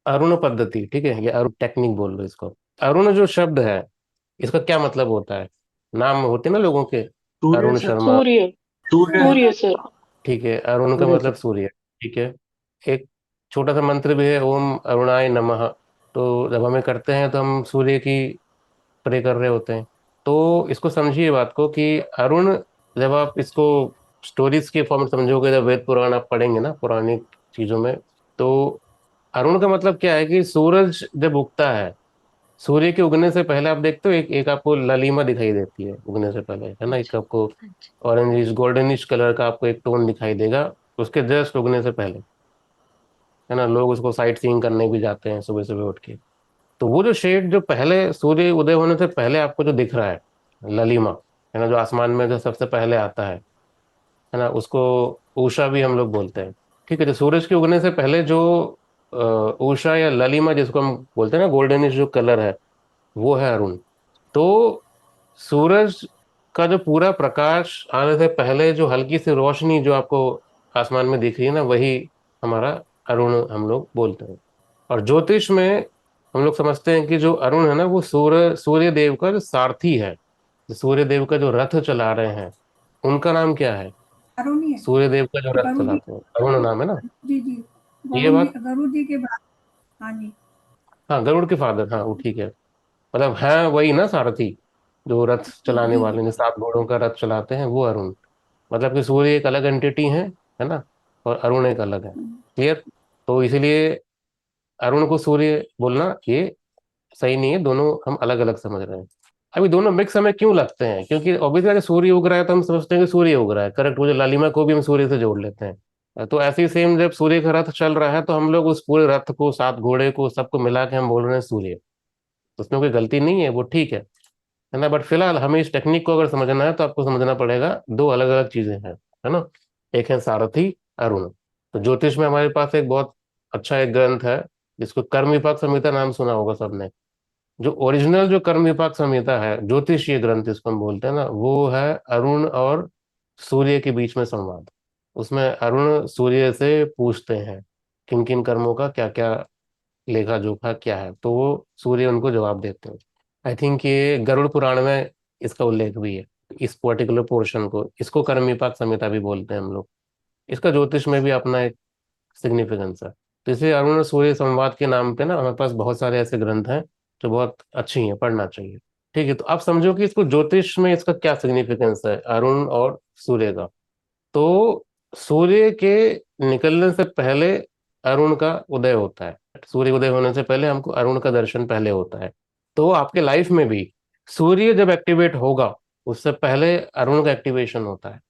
अरुण पद्धति, ठीक है, ये अरुण टेक्निक बोल लो इसको। अरुण जो शब्द है, इसका क्या मतलब होता है? नाम होते हैं ना लोगों के, सूर्य अरुण सर। शर्मा। सूर्य। सूर्य है सूर्य ना। सर। ठीक है, अरुण का सूर्य मतलब सर। सूर्य। ठीक है। एक छोटा सा मंत्र भी है, ओम अरुणाय नमः। तो जब हमें करते हैं तो हम सूर्य की प्रे कर रहे होते हैं। तो इसको समझिए बात को कि अरुण, जब आप इसको स्टोरीज के फॉर्म में समझोगे, जब वेद पुराण आप पढ़ेंगे ना पौराणिक चीजों में, तो अरुण का मतलब क्या है कि सूरज जब उगता है, सूर्य के उगने से पहले आप देखते हो एक एक आपको ललीमा दिखाई देती है उगने से पहले, है ना, एक अच्छा। आपको अच्छा। ऑरेंजिश गोल्डनिश कलर का आपको एक टोन दिखाई देगा उसके जस्ट उगने से पहले, है ना। लोग उसको साइट सीइंग करने भी जाते हैं सुबह सुबह उठ के। तो वो जो शेड जो पहले सूर्य उदय होने से पहले आपको जो दिख रहा है, ललीमा, है ना, जो आसमान में जो सबसे पहले आता है ना, उसको उषा भी हम लोग बोलते हैं। ठीक है, तो सूरज के उगने से पहले जो उषा या ललीमा जिसको हम बोलते हैं ना, गोल्डनिश जो कलर है, वो है अरुण। तो सूरज का जो पूरा प्रकाश आने से पहले जो हल्की सी रोशनी जो आपको आसमान में दिख रही है ना, वही हमारा अरुण हम लोग बोलते हैं। और ज्योतिष में हम लोग समझते हैं कि जो अरुण है ना, वो सूर्य देव का जो सारथी है, जो सूर्य देव का जो रथ चला रहे हैं, उनका नाम क्या है? गरुड़ ही है। सूर्य देव का जो रथ गरुड़ जी। चलाते हैं, अरुण नाम है ना। जी जी। ये बात, गरुड़ जी के बाद। हाँ जी। हाँ, गरुड़ के फादर, हाँ वो ठीक है। मतलब है वही ना सारथी, जो रथ जी चलाने जी वाले, जो 7 घोड़ों का रथ चलाते हैं, वो अरुण। मतलब कि सूर्य एक अलग एंटिटी है ना, और अरुण एक अलग है। क्लियर? तो इसीलिए अरुण को सूर्य बोलना ये सही नहीं है, दोनों हम अलग अलग समझ रहे हैं। अभी दोनों मिक्स हमें क्यों लगते हैं? क्योंकि ऑब्वियसली सूर्य उग रहा है तो हम समझते हैं कि सूर्य उग रहा है, करेक्ट। वो जो लालिमा को भी हम सूर्य से जोड़ लेते हैं। तो ऐसे ही सेम, जब सूर्य का रथ चल रहा है तो हम लोग उस पूरे रथ को, 7 घोड़े को, सबको मिला के हम बोल रहे हैं सूर्य। तो उसमें कोई गलती नहीं है, वो ठीक है ना। बट फिलहाल हमें इस टेक्निक को अगर समझना है तो आपको समझना पड़ेगा दो अलग अलग चीजें हैं, है ना। एक है सारथी, अरुण। तो ज्योतिष में हमारे पास एक बहुत अच्छा एक ग्रंथ है, जिसको कर्म विपाक संहिता नाम सुना होगा सबने। जो ओरिजिनल जो कर्म विपाक संहिता है, ज्योतिषीय ग्रंथ जिसको हम बोलते हैं ना, वो है अरुण और सूर्य के बीच में संवाद। उसमें अरुण सूर्य से पूछते हैं किन किन कर्मों का क्या क्या लेखा जोखा क्या है, तो वो सूर्य उनको जवाब देते हैं। आई थिंक ये गरुड़ पुराण में इसका उल्लेख भी है। इस पर्टिकुलर पोर्शन को, इसको कर्म विपाक संहिता भी बोलते हैं हम लोग। इसका ज्योतिष में भी अपना एक सिग्निफिकेंस है। तो इसे अरुण और सूर्य संवाद के नाम पे ना हमारे पास बहुत सारे ऐसे ग्रंथ हैं जो बहुत अच्छी हैं, पढ़ना चाहिए। ठीक है, तो आप समझो कि इसको ज्योतिष में इसका क्या सिग्निफिकेंस है, अरुण और सूर्य का। तो सूर्य के निकलने से पहले अरुण का उदय होता है। सूर्य उदय होने से पहले हमको अरुण का दर्शन पहले होता है। तो आपके लाइफ में भी सूर्य जब एक्टिवेट होगा, उससे पहले अरुण का एक्टिवेशन होता है।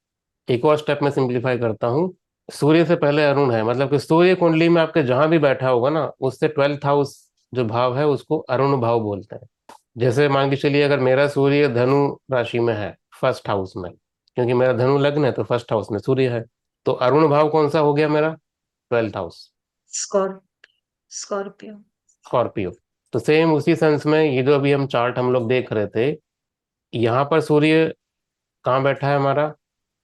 एक और स्टेप में सिंप्लीफाई करता हूँ। सूर्य से पहले अरुण है, मतलब कि सूर्य कुंडली में आपके जहां भी बैठा होगा ना, उससे 12th हाउस जो भाव है उसको अरुण भाव बोलते हैं। जैसे मान के चलिए, अगर मेरा सूर्य धनु राशि में है, फर्स्ट हाउस में, क्योंकि मेरा धनु लग्न है तो फर्स्ट हाउस में सूर्य है, तो अरुण भाव कौन सा हो गया मेरा? 12th house, score Scorpio. Scorpio. तो सेम उसी सेंस में ये जो अभी हम चार्ट हम लोग देख रहे थे, यहाँ पर सूर्य कहाँ बैठा है हमारा?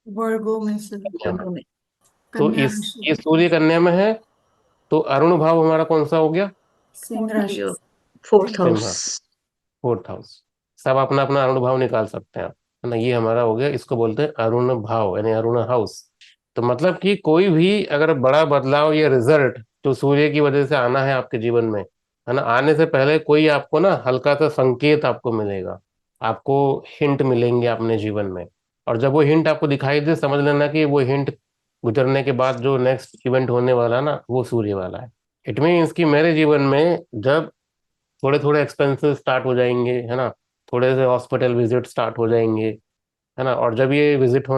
वर्गो में से। कन्या में। दोनों में। तो कन्या इस राशि। ये सूर्य कन्या में है, तो अरुण भाव हमारा कौन सा हो गया? सिंह राशि। लियो। Fourth house. सिंह, 4th हाउस। सब अपना अपना अरुण भाव निकाल सकते हैं आप, है ना। ये हमारा हो गया, इसको बोलते हैं अरुण भाव यानी अरुण हाउस। तो मतलब कि कोई भी अगर बड़ा बदलाव या रिजल्ट जो सूर्य की वजह से आना है आपके जीवन में, है ना, आने से पहले कोई आपको ना हल्का सा संकेत आपको मिलेगा, आपको हिंट मिलेंगे अपने जीवन में। और जब वो हिंट आपको दिखाई दे, समझ लेना कि वो हिंट गुजरने के बाद जो नेक्स्ट इवेंट होने वाला ना, वो सूर्य वाला है। इट मीन्स कि मेरे जीवन में जब थोड़े थोड़े एक्सपेंसेस स्टार्ट हो जाएंगे, है ना, थोड़े से हॉस्पिटल विजिट स्टार्ट हो जाएंगे, है ना, और जब ये विजिट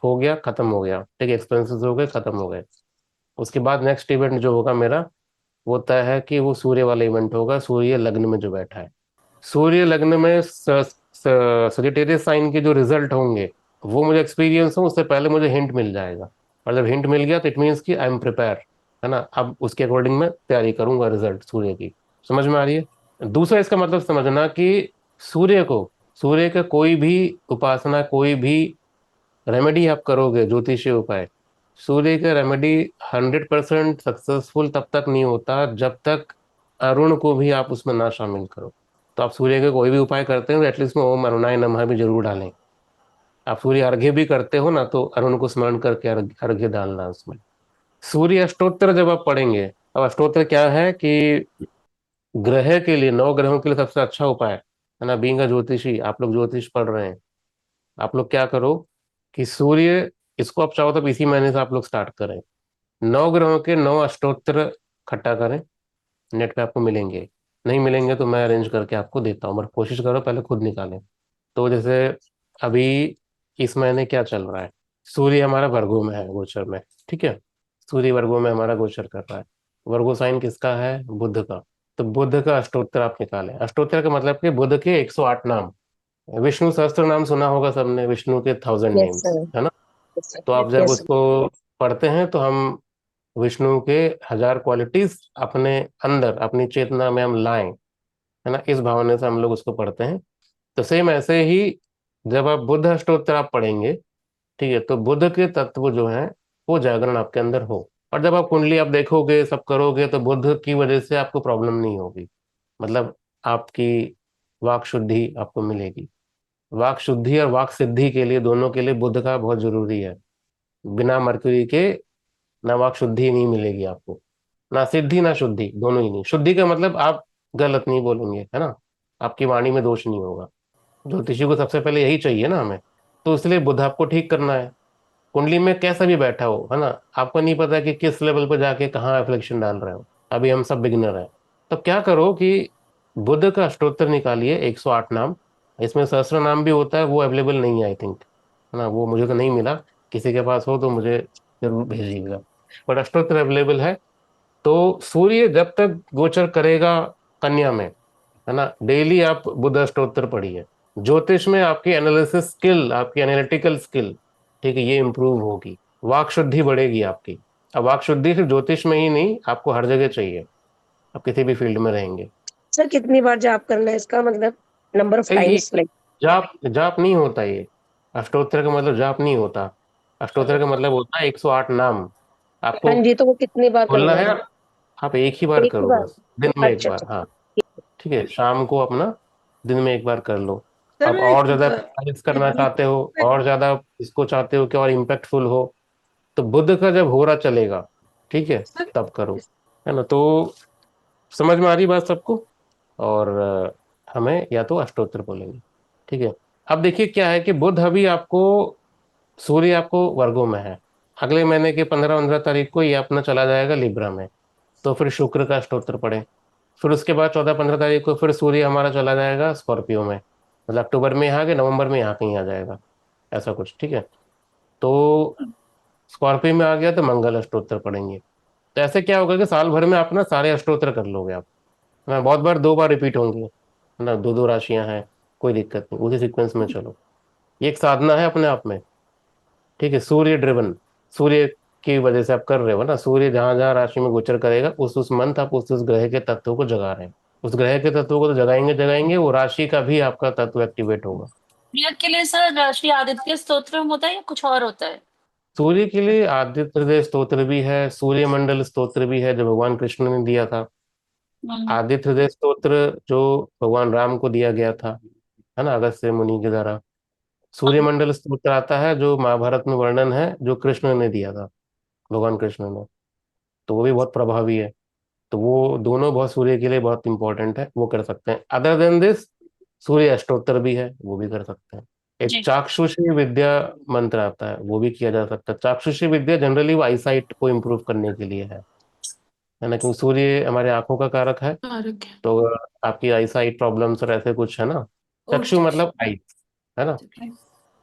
हो गया, खत्म हो गया, ठीक है, एक्सपेंसेस हो गए, खत्म हो गए, उसके बाद नेक्स्ट इवेंट जो होगा मेरा, वो तय है कि वो सूर्य वाला इवेंट होगा, सूर्य लग्न में जो बैठा है। सूर्य लग्न में सजिटेरियस साइन के जो रिजल्ट होंगे, वो मुझे एक्सपीरियंस हो उससे पहले मुझे हिंट मिल जाएगा। और जब हिंट मिल गया तो इट मीन्स कि आई एम प्रिपेयर, है ना, अब उसके अकॉर्डिंग मैं तैयारी करूंगा रिजल्ट सूर्य की। समझ में आ रही है? दूसरा इसका मतलब समझना कि सूर्य को, सूर्य का कोई भी उपासना, कोई भी रेमेडी आप करोगे, ज्योतिषीय उपाय, सूर्य का रेमेडी 100% सक्सेसफुल तब तक नहीं होता जब तक अरुण को भी आप उसमें ना शामिल करो। तो आप सूर्य के कोई भी उपाय करते हो एटलीस्ट में ओम अरुणाय नमः भी जरूर डालें। आप सूर्य अर्घ्य भी करते हो ना, तो अरुण को स्मरण करके अर्घ्य डालना उसमें। सूर्य अष्टोत्तर जब आप पढ़ेंगे, अब अष्टोत्तर क्या है कि ग्रह के लिए, 9 ग्रहों के लिए सबसे अच्छा उपाय है ना। बीइंग अ ज्योतिषी, आप लोग ज्योतिष पढ़ रहे हैं, आप लोग क्या करो कि सूर्य, इसको आप चाहो तो इसी महीने से आप लोग स्टार्ट करें। 9 ग्रहों के 9 अष्टोत्तर इकट्ठा करें, नेट पे आपको मिलेंगे। नहीं मिलेंगे तो मैं अरेंज करके आपको देता हूँ, पर कोशिश करो पहले खुद निकालें। तो जैसे अभी इस महीने क्या चल रहा है, सूर्य हमारा वर्गो में है, गोचर में। ठीक है, सूर्य वर्गो में हमारा गोचर कर रहा है। वर्गो साइन किसका है, बुध का। तो बुध का अष्टोत्तर आप निकालें। अष्टोत्तर का मतलब कि बुध के 108 नाम। विष्णु सहस्त्र नाम सुना होगा सबने, विष्णु के 1000 नेम्स, सर। है ना। Yes sir. तो आप जब यस सर। उसको पढ़ते हैं तो हम विष्णु के 1000 क्वालिटीज अपने अंदर, अपनी चेतना में हम लाएं, है ना। इस भावना से हम लोग उसको पढ़ते हैं। तो सेम ऐसे ही जब आप बुद्ध अष्टोत्तर आप पढ़ेंगे, ठीक है, तो बुद्ध के तत्व जो हैं वो जागरण आपके अंदर हो। और जब आप कुंडली आप देखोगे, सब करोगे, तो बुद्ध की वजह से आपको प्रॉब्लम नहीं होगी। मतलब आपकी वाक शुद्धि आपको मिलेगी। वाक शुद्धि और वाक सिद्धि के लिए, दोनों के लिए बुद्ध का बहुत जरूरी है। बिना मरकरी के ना वाक शुद्धि नहीं मिलेगी आपको, ना सिद्धि ना शुद्धि, दोनों ही नहीं। शुद्धि का मतलब आप गलत नहीं बोलेंगे, है ना, आपकी वाणी में दोष नहीं होगा। ज्योतिषी को सबसे पहले यही चाहिए ना हमें। तो इसलिए बुध आपको ठीक करना है। कुंडली में कैसा भी बैठा हो, है ना, आपको नहीं पता कि किस लेवल पर जाके कहाँ एफ्लेक्शन डाल रहे हो। अभी हम सब बिगिनर हैं। तो क्या करो कि बुध का अष्टोत्तर निकालिए, 108 नाम। इसमें सहस्त्र नाम भी होता है, वो अवेलेबल नहीं है आई थिंक, है ना, वो मुझे तो नहीं मिला। किसी के पास हो तो मुझे जरूर भेजिएगा। बट अष्टोत्तर अवेलेबल है। तो सूर्य जब तक गोचर करेगा कन्या में, है ना, डेली आप बुध अष्टोत्तर पढ़िए। ज्योतिष में आपकी एनालिसिस स्किल, आपकी एनालिटिकल स्किल, ठीक है, ये इंप्रूव होगी। वाक शुद्धि बढ़ेगी आपकी। अब वाक शुद्धि सिर्फ ज्योतिष में ही नहीं, आपको हर जगह चाहिए, आप किसी भी फील्ड में रहेंगे। सर कितनी बार जाप करना है इसका मतलब, नंबर ऑफ ये टाइम्स लाइक? जाप जाप नहीं होता ये। अष्टोत्तर का मतलब जाप नहीं होता। अष्टोत्तर का मतलब होता है 108 नाम हाँ आपको जी, तो वो कितनी बार बोलना करना है। है? आप एक ही बार एक ही करो, बार? बस दिन में एक अच्छा बार, अच्छा। हाँ। ठीक है, शाम को अपना दिन में एक बार कर लो। सर आप एक और ज्यादा प्रैक्टिस करना चाहते हो, और ज्यादा इसको चाहते हो कि और इम्पैक्टफुल हो, तो बुद्ध का जब हो रहा चलेगा, ठीक है, सर तब करो, है ना। तो समझ में आ रही बात सबको। और हमें या तो अष्टोत्तर बोलेंगे। ठीक है। अब देखिए क्या है कि बुध अभी आपको, सूर्य आपको वर्गों में है। अगले महीने के 15-15 तारीख को ये अपना चला जाएगा लिब्रा में। तो फिर शुक्र का अष्टोत्तर पढ़े। फिर उसके बाद 14-15 तारीख को फिर सूर्य हमारा चला जाएगा स्कॉर्पियो में। मतलब अक्टूबर में यहाँ के, नवंबर में यहाँ कहीं आ जाएगा, ऐसा कुछ। ठीक है। तो स्कॉर्पियो में आ गया तो मंगल अष्टोत्तर पढ़ेंगे। तो ऐसे क्या होगा कि साल भर में आप ना सारे अष्टोत्तर कर लोगे आप, है ना। बहुत बार 2 बार रिपीट होंगे, है ना, दो दो राशियां हैं, कोई दिक्कत नहीं, उसी सीक्वेंस में चलो। ये एक साधना है अपने आप में। ठीक है, सूर्य ड्रिवन, सूर्य की वजह से आप कर रहे हो ना। सूर्य जहां जहां राशि में गोचर करेगा, उस मंथ आप उस ग्रह के तत्वों को जगा रहे हैं। उस ग्रह के तत्वों को तो जगाएंगे जगाएंगे, वो राशि का भी आपका तत्व एक्टिवेट होगा। प्रिया के लिए सर श्री आदित्य स्तोत्र होता है या कुछ और होता है? सूर्य के लिए आदित्य हृदय स्तोत्र भी है, सूर्य मंडल स्तोत्र भी है, जो भगवान कृष्ण ने दिया था। हम्म। आदित्य हृदय स्तोत्र जो भगवान राम को दिया गया था, है ना, अगस्त्य मुनि के द्वारा। सूर्यमंडल स्तोत्र आता है जो महाभारत में वर्णन है, जो कृष्ण ने दिया था, भगवान कृष्ण ने। तो वो भी बहुत प्रभावी है। तो वो दोनों बहुत सूर्य के लिए बहुत इंपॉर्टेंट है, वो कर सकते हैं। अदर देन दिस, सूर्य अष्टोत्तर भी है, वो भी कर सकते हैं। एक जी। चाक्षुषी विद्या मंत्र आता है, वो भी किया जा सकता है। चाक्षुषी विद्या जनरली वो आईसाइट को इम्प्रूव करने के लिए है ना, क्योंकि सूर्य हमारे आंखों का कारक है। कारक है। तो अगर आपकी आईसाइट प्रॉब्लम्स और ऐसे कुछ है ना, चक्षु ओके। मतलब आई, है ना,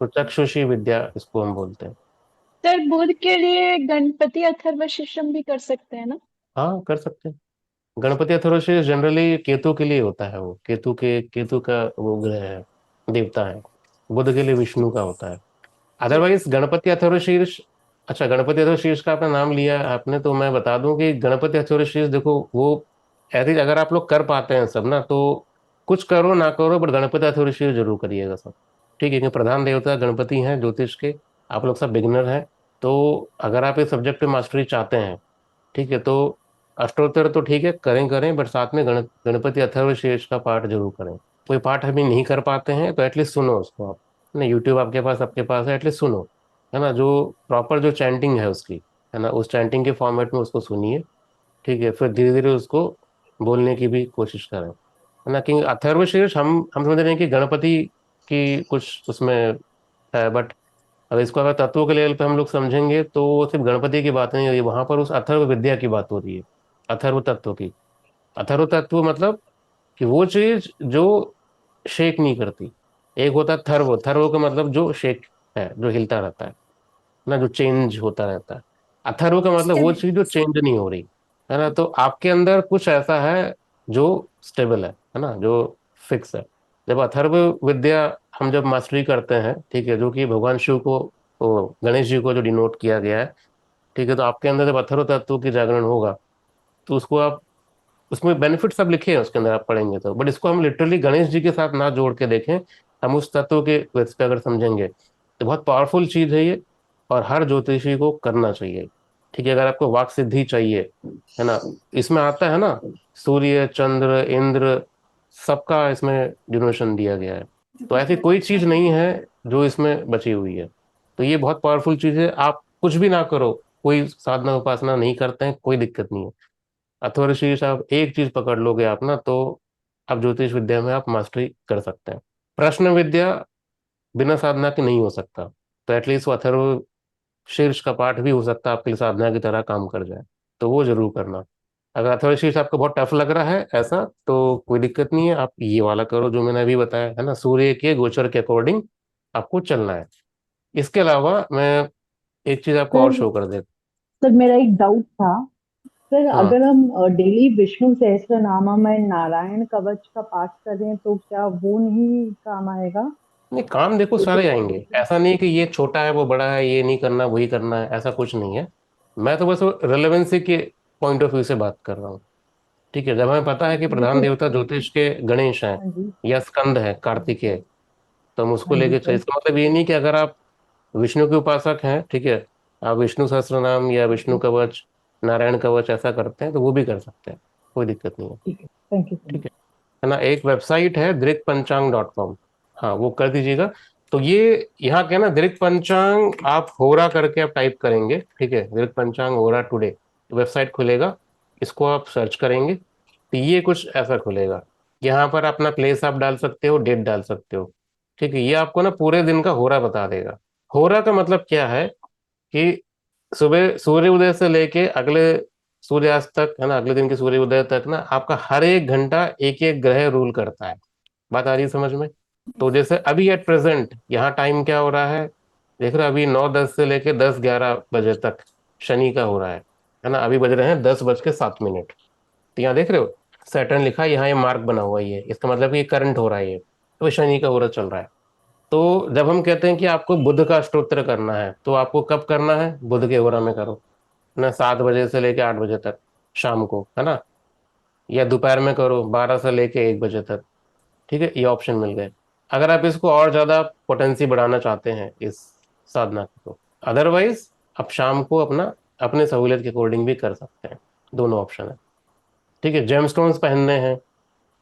तो चक्षुषी विद्या इसको हम बोलते हैं। सर बुध के लिए गणपति अथर्वशीर्षम भी कर सकते हैं ना? हाँ, कर सकते हैं। गणपति अथर्वशीर्ष जनरली केतु के लिए होता है, वो केतु का वो ग्रह है, देवता है। बुध के लिए विष्णु का होता है। अदरवाइज गणपति अथर्वशीर्ष, अच्छा, गणपति अथर्वशीर्ष का आपने नाम लिया आपने, तो मैं बता दूं कि गणपति अथर्वशीर्ष देखो, वो ऐसे अगर आप लोग कर पाते हैं सब ना, तो कुछ करो ना करो, बट गणपति अथर्वशीर्ष जरूर करिएगा सब। ठीक है, क्योंकि प्रधान देवता गणपति हैं ज्योतिष के। आप लोग सब बिगनर हैं, तो अगर आप इस सब्जेक्ट पे मास्टरी चाहते हैं, ठीक है, तो अष्टोत्तर तो ठीक है, करें करें, बट साथ में गणपति अथर्वशीर्ष का पाठ जरूर करें। कोई पाठ अभी नहीं कर पाते हैं तो एटलीस्ट सुनो उसको आप, नहीं यूट्यूब आपके पास है, एटलीस्ट सुनो, है ना, जो प्रॉपर जो चैंटिंग है उसकी, है ना, उस चैंटिंग के फॉर्मेट में उसको सुनिए, ठीक है, फिर धीरे धीरे उसको बोलने की भी कोशिश करें, है ना, कि अथर्वशीर्ष हम समझ रहे हैं कि गणपति की कुछ उसमें है, बट अब इसको अगर तत्वों के लेवल पे हम लोग समझेंगे तो वो सिर्फ गणपति की बात नहीं हो रही, वहां पर उस अथर्व विद्या की बात हो रही है, अथर्व तत्व की। अथर्व तत्व मतलब कि वो चीज जो शेक नहीं करती। एक होता है थर्व, थर्व का मतलब जो शेक है, जो हिलता रहता है ना, जो चेंज होता रहता है। अथर्व का मतलब वो चीज जो चेंज नहीं हो रही, है ना, तो आपके अंदर कुछ ऐसा है जो स्टेबल है ना, जो फिक्स है। जब अथर्व विद्या हम जब मास्टरी करते हैं, ठीक है, जो कि भगवान शिव को, गणेश जी को जो डिनोट किया गया है, ठीक है, तो आपके अंदर जब अथर्व तत्व की जागरण होगा तो उसको आप, उसमें बेनिफिट सब लिखे हैं उसके अंदर, आप पढ़ेंगे तो, बट इसको हम लिटरली गणेश जी के साथ ना जोड़ के देखें, हम उस तत्व के बेस पे अगर समझेंगे तो बहुत पावरफुल चीज है ये, और हर ज्योतिषी को करना चाहिए। ठीक है, अगर आपको वाक सिद्धि चाहिए, है ना, इसमें आता है ना, सूर्य चंद्र इंद्र, सबका इसमें डिनोशन दिया गया है, तो ऐसी कोई चीज नहीं है जो इसमें बची हुई है। तो ये बहुत पावरफुल चीज है, आप कुछ भी ना करो, कोई साधना उपासना नहीं करते हैं, कोई दिक्कत नहीं है, अथर्व शीर्ष आप एक चीज पकड़ लोगे आप ना, तो आप ज्योतिष विद्या में आप मास्टरी कर सकते हैं। प्रश्न विद्या बिना साधना के नहीं हो सकता, तो एटलीस्ट वो अथर्व शीर्ष का पाठ भी हो सकता है आपके लिए साधना की तरह काम कर जाए, तो वो जरूर करना। अगर अथर्व शीर्ष आपको बहुत टफ लग रहा है ऐसा, तो कोई दिक्कत नहीं है, आप ये वाला करो जो मैंने अभी बताया, है ना, सूर्य के गोचर के अकॉर्डिंग आपको चलना है। इसके अलावा मैं एक चीज आपको और सर शो कर देता। सर मेरा एक डाउट था। सर हाँ, अगर हम डेली विष्णु सहस्त्रनाम में नारायण कवच का पाठ करें तो क्या वो नहीं काम आएगा? नहीं, काम देखो वो तो सारे आएंगे, ऐसा नहीं कि ये छोटा है वो बड़ा है, ये नहीं करना वही करना है, ऐसा कुछ नहीं है। मैं तो बस रेलेवेंसी के पॉइंट ऑफ व्यू से बात कर रहा हूँ। ठीक है, जब हमें पता है कि प्रधान देखो। देवता ज्योतिष के गणेश हैं हाँ जी। या स्कंद है कार्तिकेय, तो हम उसको हाँ जी लेके चलिए, सर। इसका मतलब ये नहीं कि अगर आप विष्णु के उपासक हैं, ठीक है, आप विष्णु सहस्त्र नाम या विष्णु कवच, नारायण कवच ऐसा करते हैं तो वो भी कर सकते हैं, कोई दिक्कत नहीं है। ठीक है, थैंक यू सर। ठीक है ना, एक वेबसाइट है दृक्पंचांग.com, हाँ वो कर दीजिएगा। तो ये यहाँ क्या है ना, दृक् पंचांग आप होरा करके आप टाइप करेंगे, ठीक है, दृक् पंचांग होरा टुडे वेबसाइट खुलेगा, इसको आप सर्च करेंगे तो ये कुछ ऐसा खुलेगा। यहाँ पर अपना प्लेस आप डाल सकते हो, डेट डाल सकते हो, ठीक है, ये आपको ना पूरे दिन का होरा बता देगा। होरा का मतलब क्या है कि सुबह सूर्य उदय से लेके अगले सूर्यास्त तक, है ना, अगले दिन के सूर्य उदय तक ना, आपका हर एक घंटा एक एक ग्रह रूल करता है। बात आ रही है समझ में? तो जैसे अभी एट प्रेजेंट यहाँ टाइम क्या हो रहा है, देख रहे हो, अभी 9:10 से लेके 10:11 बजे तक शनि का हो रहा है ना, अभी बज रहे हैं 10:07। तो यहाँ देख रहे हो सैटर्न लिखा है, यहाँ ये मार्क बना हुआ है, ये इसका मतलब ये करंट हो रहा है, ये तो शनि का हो रहा चल रहा है। तो जब हम कहते हैं कि आपको बुध का स्तोत्र करना है, तो आपको कब करना है, बुध के होरा में करो ना, 7 बजे से लेके 8 बजे तक शाम को, है ना, या दोपहर में करो 12 से लेके 1 बजे तक। ठीक है, ये ऑप्शन मिल गए। अगर आप इसको और ज्यादा पोटेंसी बढ़ाना चाहते हैं इस साधना की, तो अदरवाइज आप शाम को अपना अपने सहूलियत के अकॉर्डिंग भी कर सकते हैं, दोनों ऑप्शन है। ठीक है, जेमस्टोन्स पहनने हैं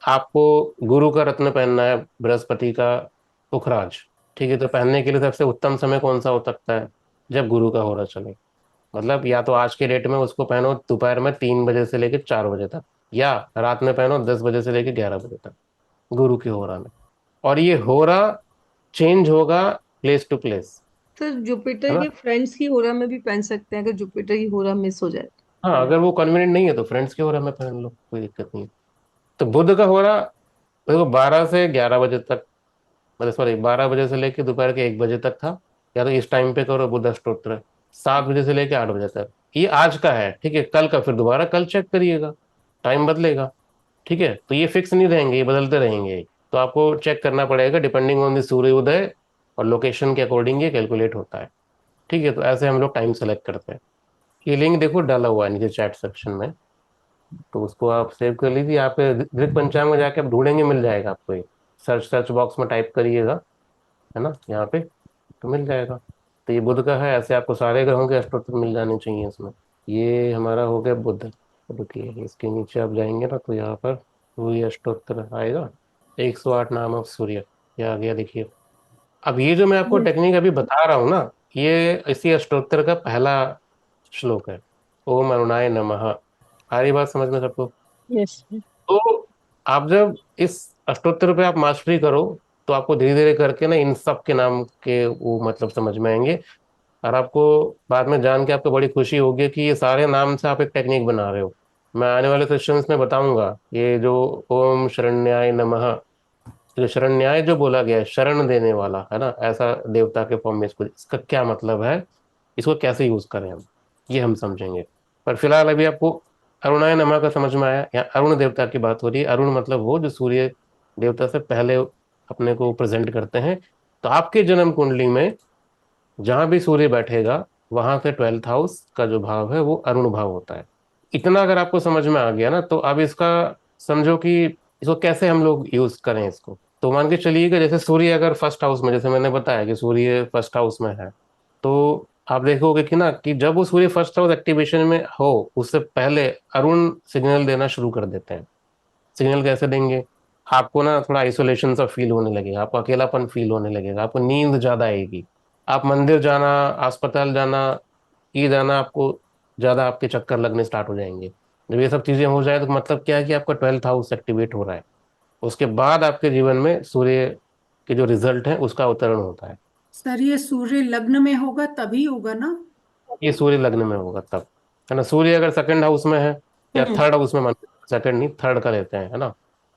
आपको, गुरु का रत्न पहनना है, बृहस्पति का पुखराज, ठीक है, तो पहनने के लिए सबसे उत्तम समय कौन सा हो सकता है, जब गुरु का होरा चले, मतलब या तो आज के डेट में उसको पहनो दोपहर में 3 बजे से लेकर 4 बजे तक, या रात में पहनो 10 बजे से लेकर 11 बजे तक, गुरु की होरा में। और ये होरा चेंज होगा प्लेस टू प्लेस, सर है जुपिटर ना। के फ्रेंड्स की होरा में भी पहन सकते हैं अगर जुपिटर की होरा मिस हो जाए। हाँ, अगर वो कन्वीनियंट नहीं है तो फ्रेंड्स की होरा में पहन लो, कोई दिक्कत नहीं है। तो बुध का होरा देखो 12 से 11 बजे तक, मतलब सॉरी 12 बजे से लेके दोपहर के 1 बजे तक था, या तो इस टाइम पे करो बुध स्तोत्र, 7 बजे से लेके 8 बजे तक, ये आज का है, ठीक है, कल का फिर दोबारा कल चेक करिएगा, टाइम बदलेगा। ठीक है, तो ये फिक्स नहीं रहेंगे, ये बदलते रहेंगे, तो आपको चेक करना पड़ेगा डिपेंडिंग ऑन द सूर्य उदय और लोकेशन के अकॉर्डिंग ये कैलकुलेट होता है। ठीक है, तो ऐसे हम लोग टाइम सेलेक्ट करते हैं। ये लिंक देखो डाला हुआ है नीचे चैट सेक्शन में, तो उसको आप सेव कर लीजिए, आप दृक पंचांग में जाके आप ढूंढेंगे, मिल जाएगा आपको ये, सर्च सर्च बॉक्स में टाइप करिएगा, है ना, यहाँ पे तो मिल जाएगा। तो तो ये बुध का है, ऐसे आपको सारे ग्रहों के अष्टोत्तर मिल जाने चाहिए इसमें। ये हमारा हो गया बुध। रुकिए, इसके नीचे आप जाएंगे ना तो यहाँ पर सूर्य अष्टोत्तर आएगा, 108 नाम ऑफ सूर्य, क्या आ गया देखिए। अब ये जो मैं आपको टेक्निक अभी बता रहा हूँ ना, ये इसी अष्टोत्तर का पहला श्लोक है, ओम अरुणाय नमः। आ रही बात समझ में सबको? यस। तो आप जब इस अष्टोत्तर पे आप मास्टरी करो, तो आपको धीरे धीरे करके ना इन सब के नाम के वो मतलब समझ में आएंगे। और आपको बाद में जान के आपको बड़ी खुशी होगी कि ये सारे नाम से आप एक टेक्निक बना रहे हो। मैं आने वाले सेशंस में बताऊंगा ये जो ओम शरण्याय नमः, जो शरण्याय जो बोला गया है, शरण देने वाला है ना, ऐसा देवता के फॉर्म में इसको, इसका क्या मतलब है, इसको कैसे यूज करें हम, ये हम समझेंगे। पर फिलहाल अभी आपको अरुणाय नमः का समझ में आया। यहाँ अरुण देवता की बात हो रही है। अरुण मतलब वो जो सूर्य देवता से पहले अपने को प्रेजेंट करते हैं। तो आपके जन्म कुंडली में जहां भी सूर्य बैठेगा, वहां से 12th हाउस का जो भाव है वो अरुण भाव होता है। इतना अगर आपको समझ में आ गया ना, तो अब इसका समझो कि इसको कैसे हम लोग यूज करें इसको। तो मान के चलिए कि जैसे सूर्य अगर फर्स्ट हाउस में, जैसे मैंने बताया कि सूर्य फर्स्ट हाउस में है, तो आप देखोगे कि ना कि जब वो सूर्य फर्स्ट हाउस एक्टिवेशन में हो, उससे पहले अरुण सिग्नल देना शुरू कर देते हैं। सिग्नल कैसे देंगे? आपको ना थोड़ा आइसोलेशन सा फील होने लगेगा, आपको अकेलापन फील होने लगेगा, आपको नींद ज्यादा आएगी, आप मंदिर जाना, अस्पताल जाना, ये जाना, आपको ज्यादा आपके चक्कर लगने स्टार्ट हो जाएंगे। जब ये सब चीजें हो जाए तो मतलब क्या है कि आपका 12th हाउस एक्टिवेट हो रहा है। उसके बाद आपके जीवन में सूर्य के जो रिजल्ट है उसका अवतरण होता है। सर ये सूर्य लग्न में होगा तभी होगा ना? ये सूर्य लग्न में होगा तब, है ना। सूर्य अगर सेकंड हाउस में है या थर्ड हाउस में, मान, सेकंड नहीं थर्ड का लेते हैं, है ना।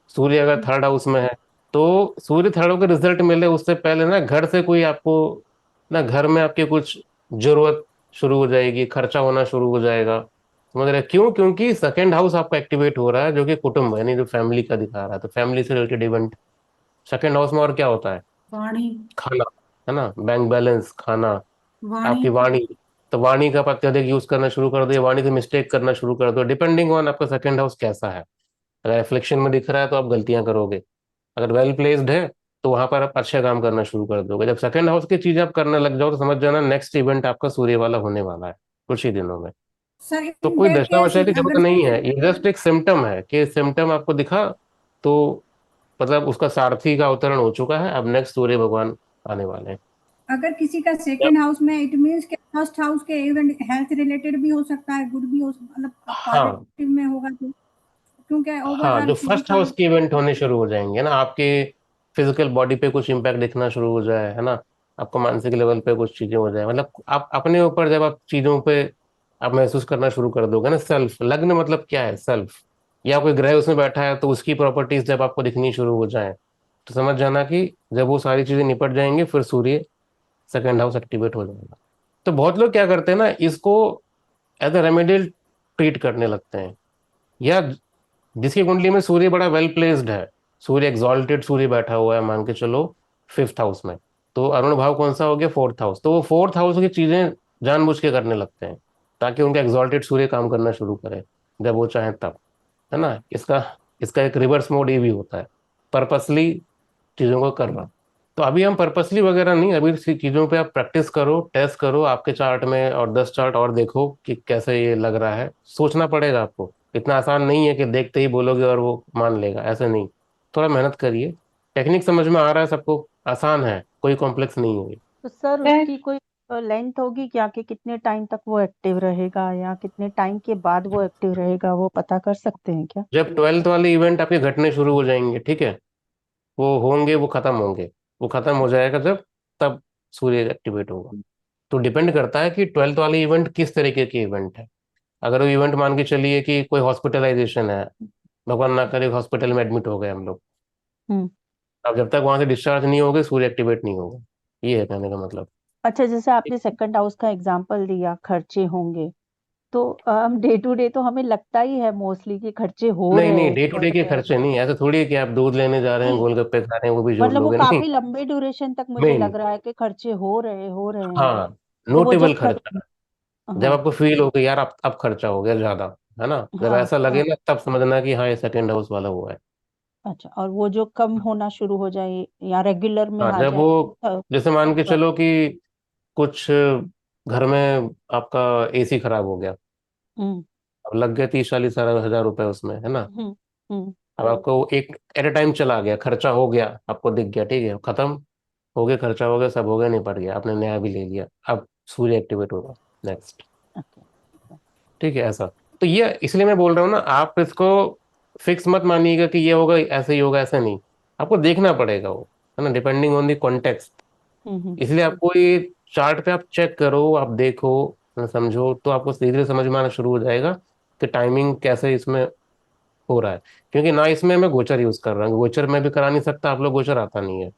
सूर्य अगर थर्ड हाउस में है, तो सूर्य थर्ड हाउस के रिजल्ट मिले उससे पहले ना घर से कोई आपको, ना घर में आपकी कुछ जरूरत शुरू हो जाएगी, खर्चा होना शुरू हो जाएगा। समझ रहे हैं? क्यों? क्योंकि सेकंड हाउस आपका एक्टिवेट हो रहा है, जो कि कुटुंब यानी जो फैमिली का दिखा रहा है। तो फैमिली से रिलेटेड इवेंट सेकंड हाउस में। और क्या होता है? वाणी। खाना, है ना, बैंक बैलेंस, खाना, वाणी। आपकी वाणी। तो वाणी का आप अत्यधिक यूज करना शुरू कर दो, या वाणी से मिस्टेक करना शुरू कर दो, डिपेंडिंग ऑन आपका सेकंड हाउस कैसा है। अगर रिफ्लेक्शन में दिख रहा है तो आप गलतियां करोगे, अगर वेल प्लेस्ड है तो वहां पर आप अच्छे काम करना शुरू कर दोगे। जब सेकंड हाउस की चीजें आप करने लग जाओ तो समझ जाना नेक्स्ट इवेंट आपका सूर्य वाला होने वाला है कुछ ही दिनों में। सर तो इन कोई दैट दशा केस वशा की जरूरत अगर नहीं है, ये जस्ट एक सिम्टम है कि सिम्टम आपको दिखा तो मतलब उसका सारथी का अवतरण हो चुका है, अब नेक्स्ट सूर्य भगवान आने वाले हैं। अगर किसी का जब सेकंड हाउस में, इट मींस कि फर्स्ट हाउस के इवेंट हेल्थ रिलेटेड भी हो सकता है, गुड भी हो, मतलब हाँ, पॉजिटिव में होगा तो, क्योंकि हाँ, ओवरऑल जो फर्स्ट हाउस फिजिकल। के इवेंट होने शुरू हो जाएंगे ना, आपके फिजिकल बॉडी पे कुछ इम्पैक्ट दिखना शुरू हो जाए, है ना, आपको मानसिक लेवल पे कुछ चीजें हो जाए, मतलब आप अपने ऊपर जब आप चीजों पे आप महसूस करना शुरू कर दोगे ना, सेल्फ लग्न मतलब क्या है, सेल्फ, या कोई ग्रह उसमें बैठा है तो उसकी प्रॉपर्टीज जब आपको दिखनी शुरू हो जाए, तो समझ जाना कि जब वो सारी चीजें निपट जाएंगी फिर सूर्य सेकंड हाउस एक्टिवेट हो जाएगा। तो बहुत लोग क्या करते हैं ना, इसको एज अ रेमेडियल ट्रीट करने लगते हैं। या जिसकी कुंडली में सूर्य बड़ा वेल प्लेस्ड है, सूर्य एग्जॉल्टेड सूर्य बैठा हुआ है, मान के चलो फिफ्थ हाउस में, तो अरुण भाव कौन सा हो गया, फोर्थ हाउस, तो वो फोर्थ हाउस की चीजें जानबूझ के करने लगते हैं ताकि उनका एग्जॉल्टेड सूर्य काम करना शुरू करे जब वो चाहे तब, है ना। इसका इसका एक रिवर्स मोड ये भी होता है, पर्पसली चीजों को करना। तो अभी हम पर्पसली वगैरह नहीं, अभी इसी चीजों पे आप प्रैक्टिस करो, टेस्ट करो आपके चार्ट में, और 10 चार्ट और देखो कि कैसे ये लग रहा है। सोचना पड़ेगा आपको, इतना आसान नहीं है कि देखते ही बोलोगे और वो मान लेगा, ऐसे नहीं। थोड़ा मेहनत करिए। टेक्निक समझ में आ रहा है सबको? आसान है, कोई कॉम्प्लेक्स नहीं है ये। तो सर मैं उसकी कोई लेंथ होगी क्या कि कितने टाइम तक वो एक्टिव रहेगा या कितने टाइम के बाद वो एक्टिव रहेगा, वो पता कर सकते हैं क्या? जब 12th वाले इवेंट आपके घटने शुरू हो जाएंगे, ठीक है, वो होंगे, वो खत्म होंगे, वो खत्म हो जाएगा जब, तब सूर्य एक्टिवेट होगा। तो डिपेंड करता है कि 12th वाले इवेंट किस तरीके के इवेंट है। अगर वो इवेंट मान के चलिए कि कोई हॉस्पिटलाइजेशन है, भगवान ना करे हॉस्पिटल में एडमिट हो गए हम लोग, हम्म। अब जब तक वहां से डिस्चार्ज नहीं होगे सूर्य एक्टिवेट नहीं होगा, ये है कहने का मतलब। अच्छा, जैसे आपने सेकंड हाउस का एग्जांपल दिया, खर्चे होंगे, तो हम डे टू डे तो हमें लगता ही है मोस्टली कि खर्चे हो नहीं रहे नहीं, हैं डे टू घर डे के पे। खर्चे नहीं, ऐसे थोड़ी है कि आप दूध लेने जा रहे हैं, नहीं, गोलगप्पे खा रहे हैं, वो भी जोड़ मतलब वो लोगे, नहीं। काफी लंबे ड्यूरेशन तक मुझे नहीं, लग रहा है कि खर्चे हो रहे हैं। हाँ, तो वो नोटेबल जब खर्चा। जब हाँ आपको फील हो कि यार अब खर्चा हो गया ज्यादा, है ना, जब हाँ ऐसा लगे हाँ। ना तब समझना कि हाँ ये सेकंड हाउस वाला हुआ है। अच्छा, और वो जो कम होना शुरू हो जाए या रेगुलर में हाँ, आ जब जाए वो, तो जैसे मान के चलो कि कुछ घर में आपका एसी खराब हो गया, हम्म अब लग गए 30-40 हजार रुपए उसमें, है ना। हम्म हम्म अब आपको एक एट ए टाइम चला गया, खर्चा हो गया, आपको दिख गया, ठीक है, खत्म हो गया, खर्चा हो गया, सब हो गया, निपट गया, आपने नया भी ले लिया, अब सूर्य एक्टिवेट होगा नेक्स्ट। ओके ठीक है, ऐसा। तो ये इसलिए मैं बोल रहा हूँ ना, आप इसको फिक्स मत मानिएगा कि ये होगा ऐसे ही होगा, ऐसा नहीं, आपको देखना पड़ेगा वो, है ना, डिपेंडिंग ऑन द कॉन्टेक्स्ट। हम्म इसलिए आपको ये चार्ट पे आप चेक करो, आप देखो, समझो, तो आपको धीरे धीरे समझ में आना शुरू हो जाएगा कि टाइमिंग कैसे इसमें हो रहा है। क्योंकि ना इसमें मैं गोचर यूज कर रहा हूँ, गोचर मैं भी करा नहीं सकता, आप लोग गोचर आता नहीं है,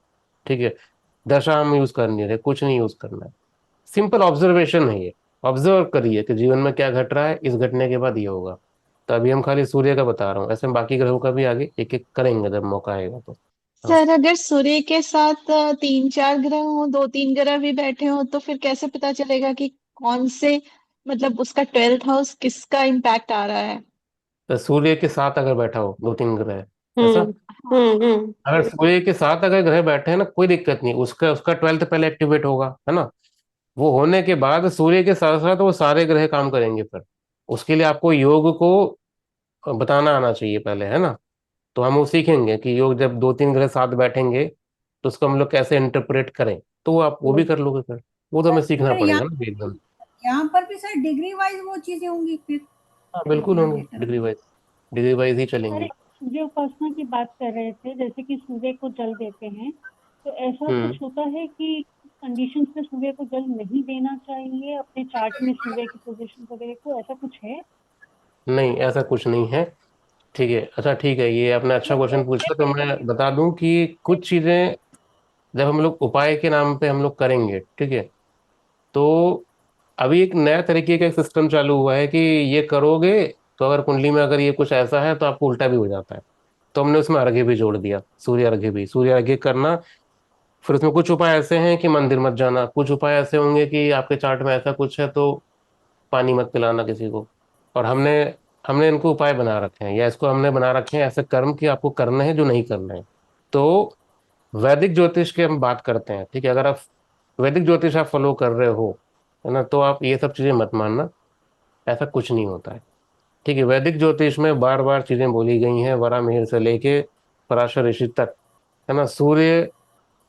ठीक है। दशा हम यूज कर नहीं रहे, कुछ नहीं यूज करना है, सिंपल ऑब्जर्वेशन है ये। ऑब्जर्व करिए कि जीवन में क्या घट रहा है, इस घटने के बाद ये होगा। तो अभी हम खाली सूर्य का बता रहा हूँ, ऐसे हम बाकी ग्रहों का भी आगे एक एक करेंगे जब मौका आएगा तो। हाँ। सर अगर सूर्य के साथ तीन चार ग्रह हो, दो तीन ग्रह भी बैठे हो, तो फिर कैसे पता चलेगा कि कौन से, मतलब उसका 12th हाउस किसका इम्पैक्ट आ रहा है? तो सूर्य के साथ अगर बैठा हो 2-3 ग्रह, ऐसा, हम्म अगर सूर्य के साथ अगर ग्रह बैठे हैं ना, कोई दिक्कत नहीं, उसका उसका 12th पहले एक्टिवेट होगा, है ना। वो होने के बाद सूर्य के साथ साथ वो सारे ग्रह काम करेंगे फिर। उसके लिए आपको योग को बताना आना चाहिए पहले, है ना। तो हम वो सीखेंगे कि योग जब 2-3 ग्रह साथ बैठेंगे तो उसको हम लोग कैसे इंटरप्रेट करें, तो वो आप वो भी कर लोगे फिर। वो तो हमें सीखना सर पड़ेगा ना एकदम। यहाँ पर भी सर डिग्री वाइज वो चीजें होंगी फिर हाँ बिल्कुल मतलब होंगे, बेटर। डिग्री वाइज ही सर चलेंगी। एक सूर्य उपासना की बात कर रहे थे, जैसे कि सूर्य को जल देते हैं, तो ऐसा हम्म। कुछ होता है कि कंडीशंस में सूर्य को जल नहीं देना चाहिए अपने चार्ट में, सूर्य की पोजीशन वगैरह को, ऐसा कुछ है? नहीं, ऐसा कुछ नहीं है। ठीक है, अच्छा, ठीक है, ये आपने अच्छा क्वेश्चन पूछा, तो मैं बता दूं कि कुछ चीजें जब हम लोग उपाय के नाम पे हम लोग करेंगे, ठीक है, तो अभी एक नया तरीके का सिस्टम चालू हुआ है कि ये करोगे तो अगर कुंडली में अगर ये कुछ ऐसा है तो आपको उल्टा भी हो जाता है। तो हमने उसमें अर्घ्य भी जोड़ दिया, सूर्य अर्घ्य भी, सूर्य अर्घ्य करना। फिर उसमें कुछ उपाय ऐसे हैं कि मंदिर मत जाना, कुछ उपाय ऐसे होंगे कि आपके चार्ट में ऐसा कुछ है तो पानी मत पिलाना किसी को। और हमने हमने इनको उपाय बना रखे हैं, या इसको हमने बना रखे हैं ऐसे कर्म कि आपको करने हैं जो नहीं करना है। तो वैदिक ज्योतिष की हम बात करते हैं, ठीक है, अगर आप वैदिक ज्योतिष आप फॉलो कर रहे हो, है ना, तो आप ये सब चीजें मत मानना, ऐसा कुछ नहीं होता है। ठीक है, वैदिक ज्योतिष में बार बार चीजें बोली गई हैं, वरामिहिर से लेके पराशर ऋषि तक, है ना। सूर्य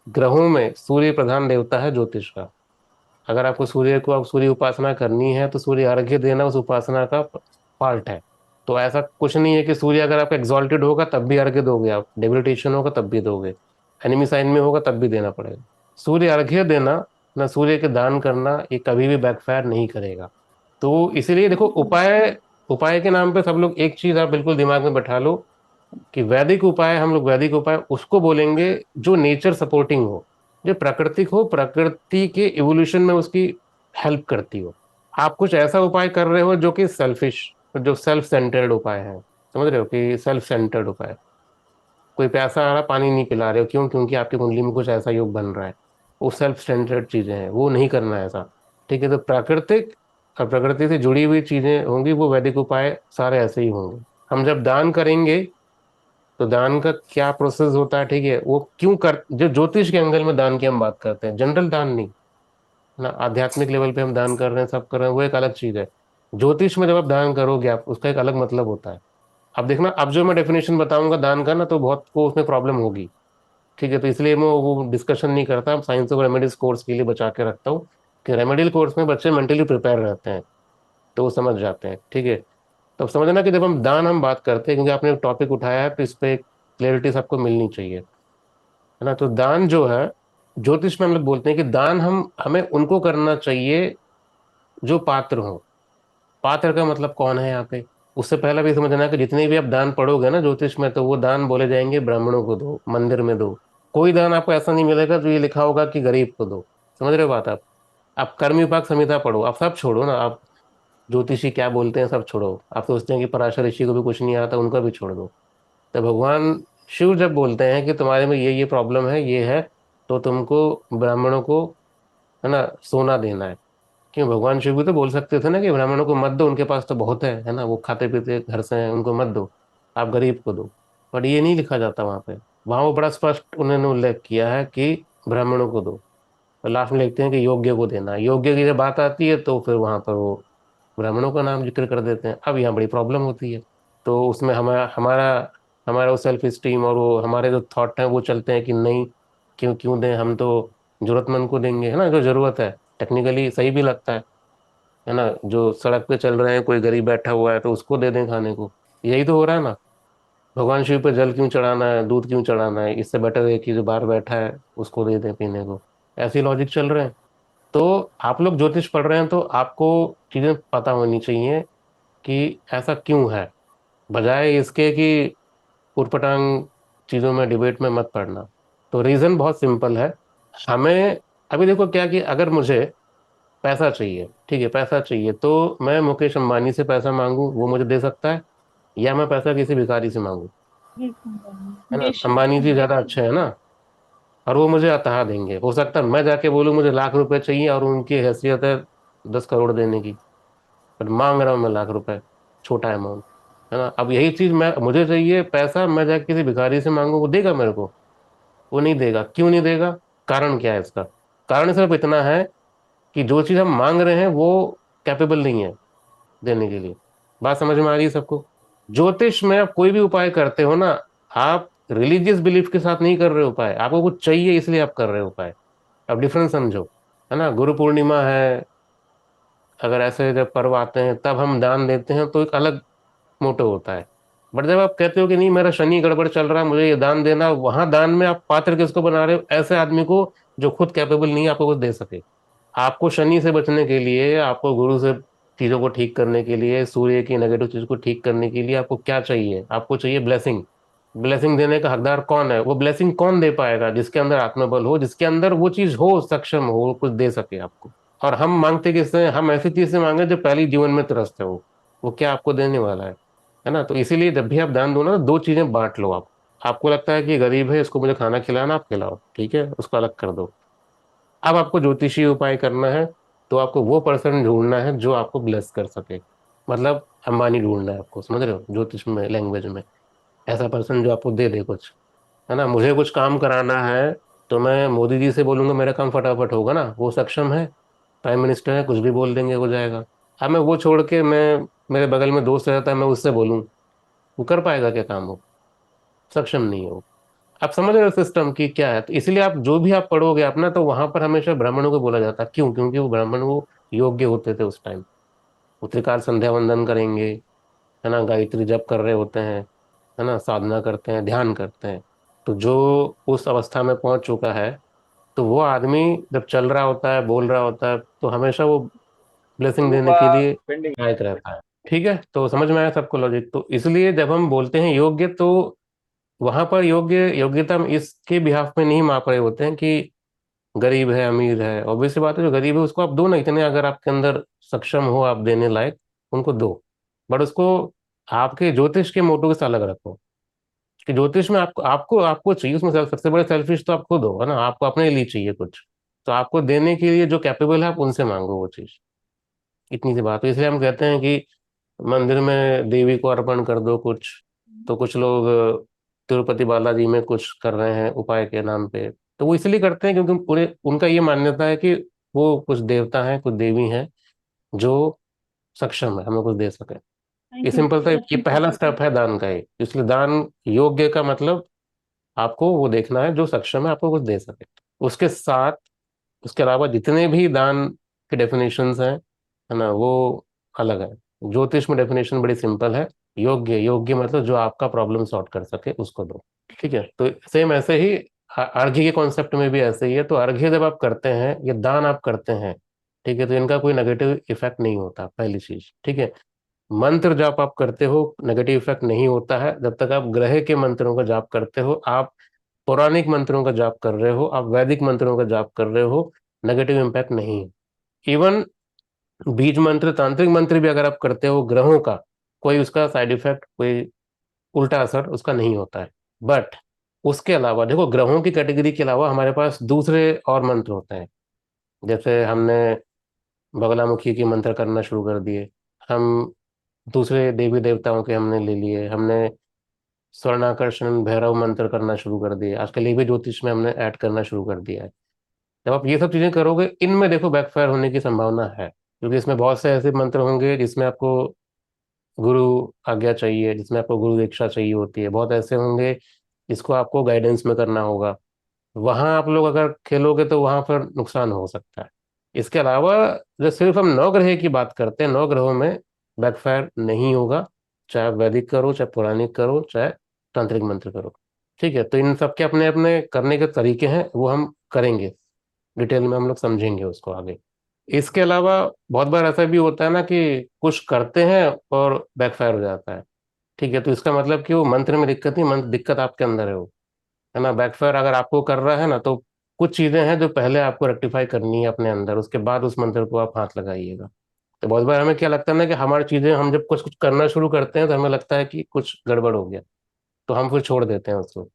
ग्रहों में सूर्य प्रधान देवता है ज्योतिष का। अगर आपको सूर्य को, आप सूर्य उपासना करनी है तो सूर्य अर्घ्य देना उस उपासना का पार्ट है। तो ऐसा कुछ नहीं है कि सूर्य अगर आपका एग्जॉल्टेड होगा तब भी अर्घ्य दोगे, आप डेबिलिटेशन होगा तब भी दोगे, एनिमी साइन में होगा तब भी देना पड़ेगा। सूर्य अर्घ्य देना, ना सूर्य के दान करना, ये कभी भी बैकफायर नहीं करेगा। तो इसीलिए देखो, उपाय उपाय के नाम पे सब लोग एक चीज आप बिल्कुल दिमाग में बैठा लो कि वैदिक उपाय, हम लोग वैदिक उपाय उसको बोलेंगे जो नेचर सपोर्टिंग हो, जो प्राकृतिक हो, प्रकृति के इवोल्यूशन में उसकी हेल्प करती हो। आप कुछ ऐसा उपाय कर रहे हो जो कि सेल्फिश, जो सेल्फ सेंटर्ड उपाय है, समझ रहे हो, कि सेल्फ सेंटर्ड उपाय। कोई प्यासा आ रहा, पानी नहीं पिला रहे हो, क्यों? क्योंकि आपकी कुंडली में कुछ ऐसा योग बन रहा है। वो सेल्फ सेंटर्ड चीजें हैं, वो नहीं करना है ऐसा। ठीक है, तो प्राकृतिक और प्रकृति से जुड़ी हुई चीजें होंगी, वो वैदिक उपाय सारे ऐसे ही होंगे। हम जब दान करेंगे तो दान का क्या प्रोसेस होता है, ठीक है, वो क्यों कर, जो ज्योतिष के एंगल में दान की हम बात करते हैं, जनरल दान नहीं, है ना। आध्यात्मिक लेवल पे हम दान कर रहे हैं, सब कर रहे हैं, वो एक अलग चीज है। ज्योतिष में जब आप दान करोगे, आप उसका एक अलग मतलब होता है। अब देखना, अब जो मैं डेफिनेशन बताऊंगा दान का ना, तो बहुत को उसमें प्रॉब्लम होगी, ठीक है, तो इसलिए मैं वो डिस्कशन नहीं करता, साइंस ऑफ रेमेडीज कोर्स के लिए बचा के रखता हूँ कि रेमेडियल कोर्स में बच्चे मेंटली प्रिपेयर रहते हैं, तो वो समझ जाते हैं, ठीक है। तो अब समझना कि जब हम बात करते हैं, क्योंकि आपने एक टॉपिक उठाया है तो इस पे क्लियरिटी सबको मिलनी चाहिए, है ना। तो दान जो है, ज्योतिष में हम लोग बोलते हैं कि दान हमें उनको करना चाहिए जो पात्र हो। पात्र का मतलब कौन है यहाँ पे, उससे पहले भी समझना कि जितने भी आप दान पढ़ोगे ना ज्योतिष में, तो वो दान बोले जाएंगे ब्राह्मणों को दो, मंदिर में दो। कोई दान आपको ऐसा नहीं मिलेगा जो ये लिखा होगा कि गरीब को दो। समझ रहे हो बात आप कर्म विपाक संहिता पढ़ो, आप सब छोड़ो ना, आप ज्योतिषी क्या बोलते हैं सब छोड़ो, आप सोचते हैं कि पराशर ऋषि को भी कुछ नहीं आता, उनका भी छोड़ दो। तो भगवान शिव जब बोलते हैं कि तुम्हारे में ये प्रॉब्लम है, ये है, तो तुमको ब्राह्मणों को, है ना, सोना देना है। क्यों? भगवान शिव भी तो बोल सकते थे ना कि ब्राह्मणों को मत दो, उनके पास तो बहुत है ना, वो खाते पीते घर से हैं, उनको मत दो, आप गरीब को दो। बट ये नहीं लिखा जाता वहां पे। वहां वो बड़ा स्पष्ट उन्होंने उल्लेख किया है कि ब्राह्मणों को दो। और लास्ट में लिखते हैं कि योग्य को देना है। योग्य की जब बात आती है तो फिर वहां पर वो ब्राह्मणों का नाम जिक्र कर देते हैं। अब यहाँ बड़ी प्रॉब्लम होती है। तो उसमें हमारा हमारा हमारा वो सेल्फ स्टीम और वो हमारे जो थॉट हैं वो चलते हैं कि नहीं, क्यों क्यों दें, हम तो जरूरतमंद को देंगे, है ना, जो जरूरत है। टेक्निकली सही भी लगता है ना, जो सड़क पे चल रहे हैं, कोई गरीब बैठा हुआ है तो उसको दे दें खाने को। यही तो हो रहा है ना। भगवान शिव पे जल क्यों चढ़ाना है, दूध क्यों चढ़ाना है, इससे बेटर है कि जो बाहर बैठा है उसको दे दें पीने को। ऐसे लॉजिक चल रहे हैं। तो आप लोग ज्योतिष पढ़ रहे हैं तो आपको चीजें पता होनी चाहिए कि ऐसा क्यों है, बजाय इसके कि उटपटांग चीजों में डिबेट में मत पड़ना। तो रीजन बहुत सिंपल है। हमें अभी देखो क्या कि अगर मुझे पैसा चाहिए, ठीक है, पैसा चाहिए, तो मैं मुकेश अंबानी से पैसा मांगू, वो मुझे दे सकता है, या मैं पैसा किसी भिखारी से मांगू, ये संभालना। है ना। बेशक अंबानी जी ज्यादा अच्छे हैं ना, और वो मुझे अतः देंगे। हो सकता है मैं जाके बोलूँ मुझे लाख रुपए चाहिए और उनकी हैसियत है 10 करोड़ देने की, बट मांग रहा हूँ मैं लाख रुपए, छोटा अमाउंट, है ना। अब यही चीज मैं, मुझे चाहिए पैसा, मैं जाके किसी भिखारी से मांगू, वो देगा मेरे को? वो नहीं देगा। क्यों नहीं देगा? कारण क्या है इसका? कारण सिर्फ इतना है कि जो चीज हम मांग रहे हैं वो कैपेबल नहीं है देने के लिए। बात समझ में आ रही है सबको? ज्योतिष में आप कोई भी उपाय करते हो ना, आप रिलीजियस बिलीफ के साथ नहीं कर रहे हो उपाय, आपको कुछ चाहिए इसलिए आप कर रहे हो उपाय। अब डिफरेंस समझो, है ना। गुरु पूर्णिमा है, अगर ऐसे जब पर्व आते हैं तब हम दान देते हैं तो एक अलग मोटो होता है। बट जब आप कहते हो कि नहीं मेरा शनि गड़बड़ चल रहा है, मुझे ये दान देना, वहां दान में आप पात्र किसको बना रहे हो? ऐसे आदमी को जो खुद कैपेबल नहीं है आपको कुछ दे सके। आपको शनि से बचने के लिए, आपको गुरु से चीजों को ठीक करने के लिए, सूर्य की नेगेटिव चीज को ठीक करने के लिए आपको क्या चाहिए? आपको चाहिए ब्लेसिंग। ब्लेसिंग देने का हकदार कौन है? वो ब्लेसिंग कौन दे पाएगा? जिसके अंदर आत्मबल हो, जिसके अंदर वो चीज हो, सक्षम हो, वो कुछ दे सके आपको। और हम मांगते किससे हैं? हम ऐसी चीज से मांगे जो पहली जीवन में त्रस्त है। वो क्या आपको देने वाला है ना। तो इसीलिए जब भी आप दान दो ना, दो चीजें बांट लो आप। आपको लगता है कि गरीब है, इसको मुझे खाना खिलाना, आप खिलाओ, ठीक है, उसको अलग कर दो। अब आपको ज्योतिषीय उपाय करना है तो आपको वो पर्सन ढूंढना है जो आपको ब्लेस कर सके। मतलब अंबानी ढूंढना है आपको, समझ रहे हो, ज्योतिष में लैंग्वेज में। ऐसा पर्सन जो आपको दे दे कुछ, है ना। मुझे कुछ काम कराना है तो मैं मोदी जी से बोलूंगा, मेरा काम फटाफट होगा ना, वो सक्षम है, प्राइम मिनिस्टर है, कुछ भी बोल देंगे हो जाएगा। अब मैं वो छोड़ के, मैं मेरे बगल में दोस्त रहता है, मैं उससे बोलूं, वो कर पाएगा क्या काम? वो सक्षम नहीं है वो। आप समझ रहे हो सिस्टम की क्या है। तो इसलिए आप जो भी आप पढ़ोगे अपना, तो वहां पर हमेशा ब्राह्मणों को बोला जाता है। क्यों? क्योंकि वो ब्राह्मण वो योग्य होते थे उस टाइम। वो त्रिकाल संध्या वंदन करेंगे, है ना, गायत्री जप कर रहे होते हैं, है ना, साधना करते हैं, ध्यान करते हैं। तो जो उस अवस्था में पहुंच चुका है, तो वो आदमी जब चल रहा होता है, बोल रहा होता है, तो हमेशा वो ब्लेसिंग देने के लिए लायक रहता है। ठीक है, तो समझ में आया सबको लॉजिक? तो इसलिए जब हम बोलते हैं योग्य, तो वहां पर योग्यता हम इसके बिहाफ में नहीं माप रहे होते हैं कि गरीब है अमीर है। ऑब्वियस सी बात है, जो गरीब है उसको आप दो ना, इतने अगर आपके अंदर सक्षम हो आप देने लायक, उनको दो। बट उसको आपके ज्योतिष के मोटो के साथ अलग रखो कि ज्योतिष में आपको आपको आपको चाहिए उसमें सबसे बड़े सेल्फिश तो आप खुद हो, है ना। आपको अपने लिए चाहिए कुछ, तो आपको देने के लिए जो कैपेबल है आप उनसे मांगो वो चीज। इतनी सी बात है। इसलिए हम कहते हैं कि मंदिर में देवी को अर्पण कर दो कुछ। तो कुछ लोग तिरुपति बालाजी में कुछ कर रहे हैं उपाय के नाम पे। तो वो इसलिए करते हैं क्योंकि उन्हें, उनका ये मान्यता है कि वो कुछ देवता हैं, कुछ देवी हैं जो सक्षम है हमें कुछ दे सके। ये थैंक यू सिंपल सा बहुत ये अच्छी पहला बात है। स्टेप है दान का ही। इसलिए दान योग्य का मतलब आपको वो देखना है जो सक्षम है आपको कुछ दे सके। उसके साथ, उसके अलावा जितने भी दान के डेफिनेशंस हैं, है ना, वो अलग है। ज्योतिष में डेफिनेशन बड़ी सिंपल है। योग्य, योग्य मतलब जो आपका प्रॉब्लम सॉर्ट कर सके उसको दो। ठीक है, तो सेम ऐसे ही अर्घ्य के कॉन्सेप्ट में भी ऐसे ही है। तो अर्घ्य जब आप करते हैं, ये दान आप करते हैं, ठीक है, तो इनका कोई नेगेटिव इफेक्ट नहीं होता, पहली चीज। ठीक है, मंत्र जाप आप करते हो, नेगेटिव इफेक्ट नहीं होता है जब तक आप ग्रह के मंत्रों का जाप करते हो, आप पौराणिक मंत्रों का जाप कर रहे हो, आप वैदिक मंत्रों का जाप कर रहे हो, नेगेटिव इम्पैक्ट नहीं है। इवन बीज मंत्र, तांत्रिक मंत्र भी अगर आप करते हो ग्रहों का, कोई उसका साइड इफेक्ट, कोई उल्टा असर उसका नहीं होता है। बट उसके अलावा देखो, ग्रहों की कैटेगरी के अलावा हमारे पास दूसरे और मंत्र होते हैं। जैसे हमने बगलामुखी के मंत्र करना शुरू कर दिए, हम दूसरे देवी देवताओं के हमने ले लिए, हमने स्वर्णाकर्षण भैरव मंत्र करना शुरू कर दिए, आजकल ये भी ज्योतिष में हमने ऐड करना शुरू कर दिया है। जब आप ये सब चीजें करोगे, इनमें देखो बैकफायर होने की संभावना है, क्योंकि इसमें बहुत से ऐसे मंत्र होंगे जिसमें आपको गुरु आज्ञा चाहिए, जिसमें आपको गुरु दीक्षा चाहिए होती है, बहुत ऐसे होंगे जिसको आपको गाइडेंस में करना होगा। वहां आप लोग अगर खेलोगे तो वहां पर नुकसान हो सकता है। इसके अलावा जो सिर्फ हम नौ ग्रह की बात करते हैं, नौ ग्रहों में बैकफायर नहीं होगा, चाहे आप वैदिक करो, चाहे पौराणिक करो, चाहे तांत्रिक मंत्र करो। ठीक है, तो इन सबके अपने अपने करने के तरीके हैं, वो हम करेंगे, डिटेल में हम लोग समझेंगे उसको आगे। इसके अलावा बहुत बार ऐसा भी होता है ना कि कुछ करते हैं और बैकफायर हो जाता है। ठीक है, तो इसका मतलब कि वो मंत्र में दिक्कत नहीं, मंत्र दिक्कत आपके अंदर है वो, है ना। बैकफायर अगर आपको कर रहा है ना, तो कुछ चीजें हैं जो पहले आपको रेक्टिफाई करनी है अपने अंदर, उसके बाद उस मंत्र को आप हाथ लगाइएगा। तो बहुत बार हमें क्या लगता है ना कि हमारी चीजें, हम जब कुछ कुछ करना शुरू करते हैं तो हमें लगता है कि कुछ गड़बड़ हो गया, तो हम फिर छोड़ देते हैं उसको।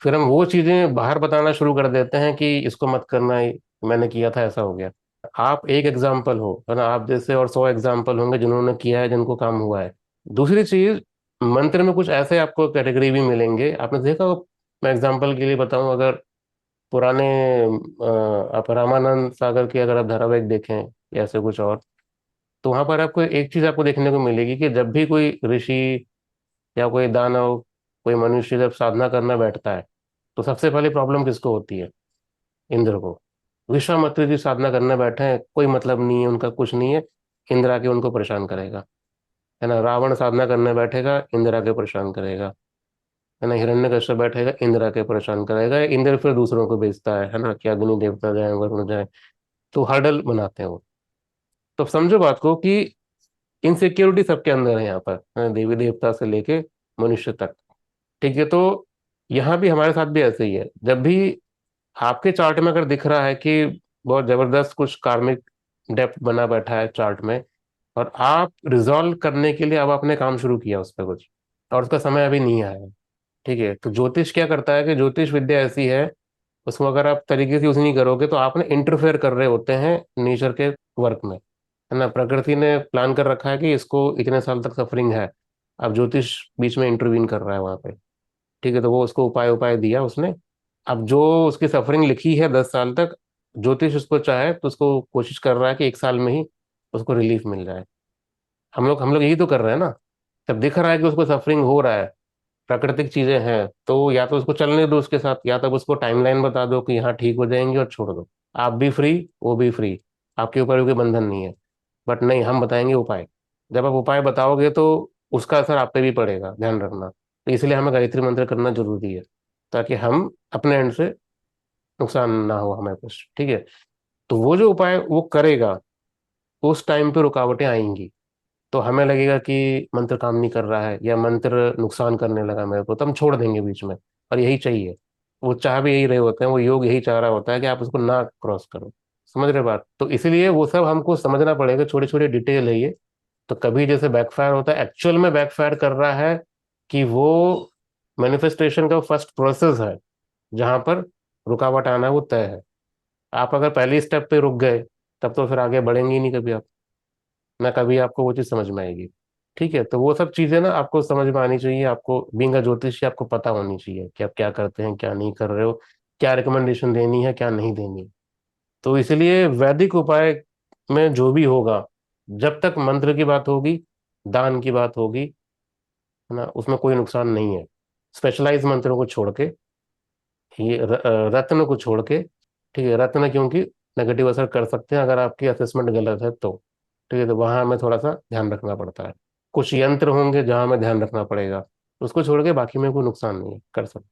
फिर हम वो चीजें बाहर बताना शुरू कर देते हैं कि इसको मत करना, मैंने किया था ऐसा हो गया। आप एक एग्जाम्पल हो, है ना, आप जैसे और 100 एग्जाम्पल होंगे जिन्होंने किया है, जिनको काम हुआ है। दूसरी चीज, मंत्र में कुछ ऐसे आपको कैटेगरी भी मिलेंगे, आपने देखा हो। मैं एग्जाम्पल के लिए बताऊं, अगर पुराने आप रामानंद सागर की अगर आप धारावाहिक देखें या ऐसे कुछ और, तो वहां पर आपको एक चीज आपको देखने को मिलेगी कि जब भी कोई ऋषि या कोई दानव, कोई मनुष्य जब साधना करना बैठता है, तो सबसे पहले प्रॉब्लम किसको होती है? इंद्र को। विश्वामित्र जी साधना करने बैठे हैं, कोई मतलब नहीं है उनका, कुछ नहीं है, इंद्र आके उनको परेशान करेगा, है ना। रावण साधना करने बैठेगा, इंद्र आके परेशान करेगा, है ना। हिरण्यकश्यप बैठेगा, इंद्र आके परेशान करेगा, इंद्र फिर दूसरों को भेजता है ना, कि अग्नि देवता जाए, वरुण जाए, तो हर्डल बनाते हैं वो। तो समझो बात को कि इनसिक्योरिटी सबके अंदर है यहाँ पर, है ना, देवी देवता से लेके मनुष्य तक। ठीक है, तो यहाँ भी हमारे साथ भी ऐसे ही है। जब भी आपके चार्ट में अगर दिख रहा है कि बहुत जबरदस्त कुछ कार्मिक डेप्थ बना बैठा है चार्ट में, और आप रिजॉल्व करने के लिए अब आपने काम शुरू किया उस पर कुछ, और उसका समय अभी नहीं आया है। ठीक है, तो ज्योतिष क्या करता है कि ज्योतिष विद्या ऐसी है, उसको अगर आप तरीके से यूज नहीं करोगे तो आपने इंटरफेयर कर रहे होते हैं नेचर के वर्क में, है ना। प्रकृति ने प्लान कर रखा है कि इसको इतने साल तक सफरिंग है, अब ज्योतिष बीच में इंटरवीन कर रहा है वहां पे। ठीक है, तो वो उसको उपाय उपाय दिया उसने। अब जो उसकी सफरिंग लिखी है 10 साल तक, ज्योतिष उसको चाहे तो उसको कोशिश कर रहा है कि 1 साल में ही उसको रिलीफ मिल जाए। हम लोग यही तो कर रहे हैं ना। जब दिख रहा है कि उसको सफरिंग हो रहा है, प्राकृतिक चीजें हैं, तो या तो उसको चलने दो उसके साथ, या तो उसको टाइमलाइन बता दो कि यहाँ ठीक हो जाएंगे और छोड़ दो। आप भी फ्री, वो भी फ्री, आपके ऊपर कोई बंधन नहीं है। बट नहीं, हम बताएंगे उपाय। जब आप उपाय बताओगे तो उसका असर आप पे भी पड़ेगा, ध्यान रखना। तो इसलिए हमें गायत्री मंत्र करना जरूरी है, ताकि हम अपने एंड से नुकसान ना हो हमें कुछ। ठीक है, तो वो जो उपाय वो करेगा, उस टाइम पे रुकावटें आएंगी, तो हमें लगेगा कि मंत्र काम नहीं कर रहा है या मंत्र नुकसान करने लगा मेरे को, तो हम छोड़ देंगे बीच में। और यही चाहिए, वो चाह भी यही रहे होते हैं, वो योग यही चाह रहा होता है कि आप उसको ना क्रॉस करो। समझ रहे बात? तो इसलिए वो सब हमको समझना पड़ेगा, छोटी छोटी डिटेल है ये। तो कभी जैसे बैकफायर होता है, एक्चुअल में बैकफायर कर रहा है कि वो मैनिफेस्टेशन का फर्स्ट प्रोसेस है, जहां पर रुकावट आना वो तय है। आप अगर पहली स्टेप पे रुक गए, तब तो फिर आगे बढ़ेंगे ही नहीं कभी आप, ना कभी आपको वो चीज़ समझ में आएगी। ठीक है, तो वो सब चीज़ें ना आपको समझ में आनी चाहिए, आपको बीइंग अ ज्योतिषी आपको पता होनी चाहिए कि आप क्या करते हैं, क्या नहीं कर रहे हो, क्या रिकमेंडेशन देनी है, क्या नहीं देनी है। तो इसलिए वैदिक उपाय में जो भी होगा, जब तक मंत्र की बात होगी, दान की बात होगी, है ना, उसमें कोई नुकसान नहीं है। स्पेशलाइज मंत्रों को छोड़ के, ये रत्न को छोड़ के। ठीक है, रत्न क्योंकि नेगेटिव असर कर सकते हैं अगर आपकी असेसमेंट गलत है तो। ठीक है, तो वहां हमें थोड़ा सा ध्यान रखना पड़ता है। कुछ यंत्र होंगे जहां हमें ध्यान रखना पड़ेगा, उसको छोड़ के बाकी में कोई नुकसान नहीं है, कर सकते हैं।